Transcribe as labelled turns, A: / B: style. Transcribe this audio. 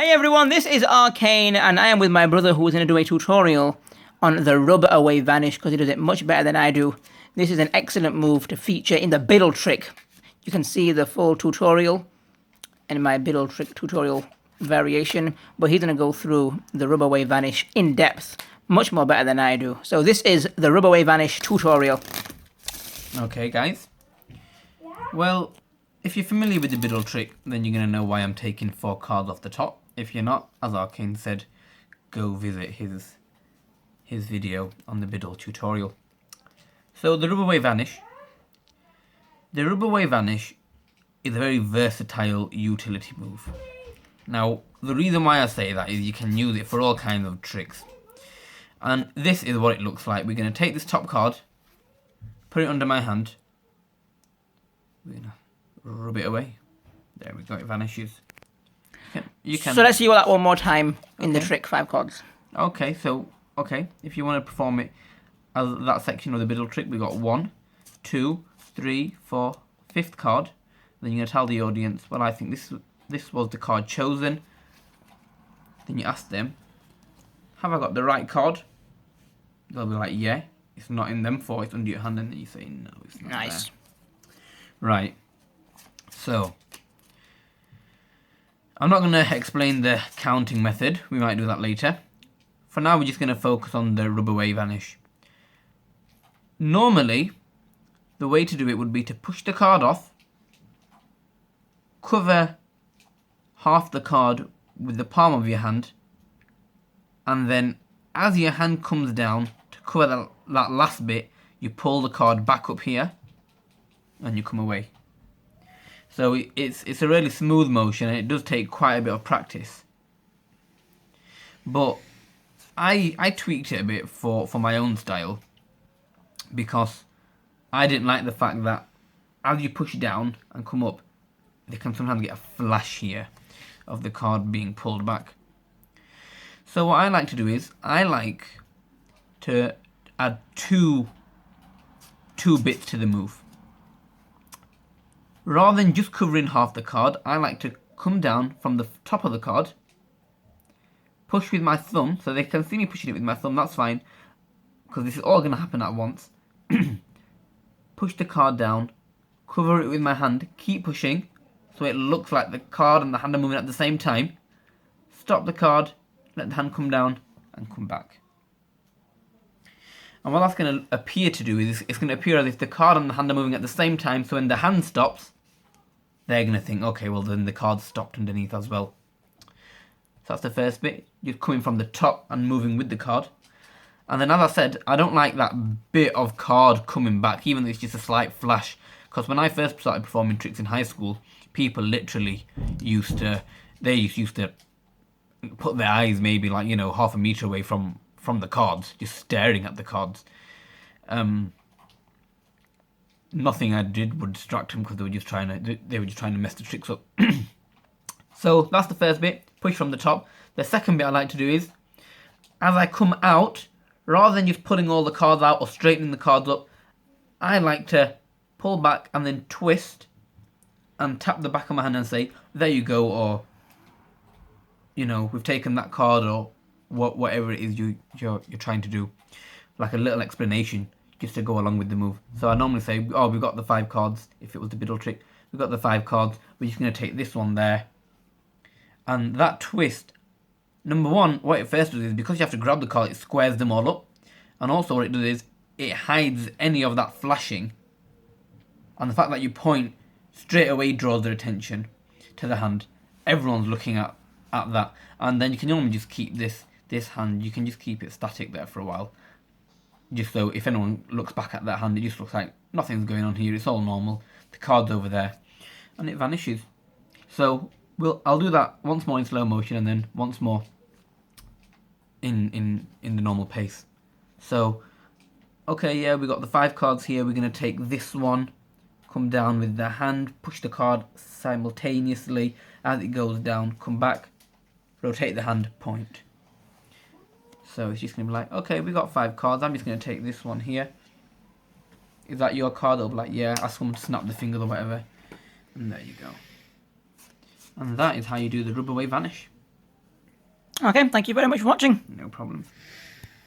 A: Hey everyone, this is Arcane, and I am with my brother who is going to do a tutorial on the rubaway Vanish because he does it much better than I do. This is an excellent move to feature in the biddle trick. You can see the full tutorial in my biddle trick tutorial variation, but he's going to go through the rubaway Vanish in depth, much more better than I do. So this is the rubaway Vanish tutorial.
B: Okay guys, well, if you're familiar with the biddle trick, then you're going to know why I'm taking 4 cards off the top. If you're not, as Arcane said, go visit his video on the biddle tutorial. So the rubaway Vanish. The rubaway Vanish is a very versatile utility move. Now, the reason why I say that is you can use it for all kinds of tricks. And this is what it looks like. We're going to take this top card, put it under my hand. We're going to rub it away. There we go, it vanishes. You can.
A: So let's see that one more time in the trick, 5 cards.
B: Okay, if you want to perform it as that section of the biddle trick, we got 1, 2, 3, 4, 5th card. Then you're going to tell the audience, well, I think this was the card chosen. Then you ask them, have I got the right card? They'll be like, yeah, it's not in them 4, it's under your hand, and then you say, no, it's not
A: Nice.
B: there. Right, so I'm not going to explain the counting method, we might do that later. For now, we're just going to focus on the rubaway Vanish. Normally, the way to do it would be to push the card off, cover half the card with the palm of your hand, and then as your hand comes down to cover that last bit, you pull the card back up here and you come away. So it's a really smooth motion, and it does take quite a bit of practice. But I tweaked it a bit for my own style, because I didn't like the fact that as you push down and come up, they can sometimes get a flash here of the card being pulled back. So what I like to do is, I like to add two bits to the move. Rather than just covering half the card, I like to come down from the top of the card, push with my thumb, so they can see me pushing it with my thumb, that's fine, because this is all going to happen at once. Push the card down, cover it with my hand, keep pushing, so it looks like the card and the hand are moving at the same time. Stop the card, let the hand come down, and come back. And what that's going to appear to do is, it's going to appear as if the card and the hand are moving at the same time, so when the hand stops, they're going to think, okay, well then the card stopped underneath as well. So that's the first bit, you're coming from the top and moving with the card. And then, as I said, I don't like that bit of card coming back, even though it's just a slight flash. Because when I first started performing tricks in high school, people literally used to put their eyes maybe like, half a metre away from the cards, just staring at the cards. Nothing I did would distract them, because they were just trying to mess the tricks up. So that's the first bit, push from the top. The second bit I like to do is, as I come out, rather than just pulling all the cards out or straightening the cards up, I like to pull back and then twist and tap the back of my hand and say, there you go, or we've taken that card, or whatever it is you're trying to do, like a little explanation just to go along with the move. So I normally say, oh, we've got the 5 cards. If it was the biddle trick, we've got the 5 cards, we're just going to take this one there. And that twist, number one, what it first does is, because you have to grab the card, it squares them all up. And also what it does is, it hides any of that flashing. And the fact that you point straight away draws their attention to the hand. Everyone's looking at that. And then you can normally just keep this hand, you can just keep it static there for a while. Just so if anyone looks back at that hand, it just looks like nothing's going on here, it's all normal. The card's over there. And it vanishes. So I'll do that once more in slow motion, and then once more in the normal pace. So, okay, yeah, we got the 5 cards here. We're going to take this one, come down with the hand, push the card simultaneously as it goes down, come back, rotate the hand, point. So it's just going to be like, okay, we got 5 cards. I'm just going to take this one here. Is that your card? They'll be like, yeah, ask someone to snap the fingers or whatever. And there you go. And that is how you do the rubaway Vanish.
A: Okay, thank you very much for watching.
B: No problem.